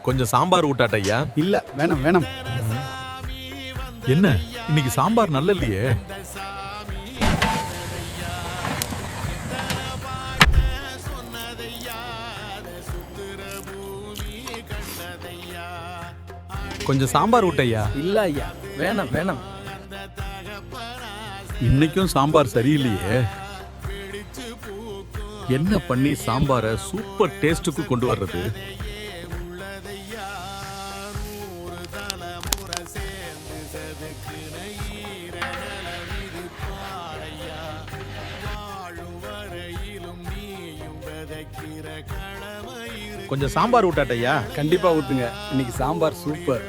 கொஞ்சம் சாம்பார் ஊட்டாட்ட ஐயா. இல்ல வேணாம் வேணாம். என்ன இன்னைக்கு சாம்பார் நல்ல இல்லையே? கொஞ்சம் சாம்பார் ஊட்டையா. இல்ல ஐயா வேணாம் வேணாம். இன்னைக்கும் சாம்பார் சரியில்லையே. என்ன பண்ணி சாம்பாரை சூப்பர் டேஸ்டுக்கு கொண்டு வர்றது? கொஞ்சம் சாம்பார் ஊட்டாட்ட ஐயா. கண்டிப்பா ஊத்துங்க. இன்னைக்கு சாம்பார் சூப்பர்.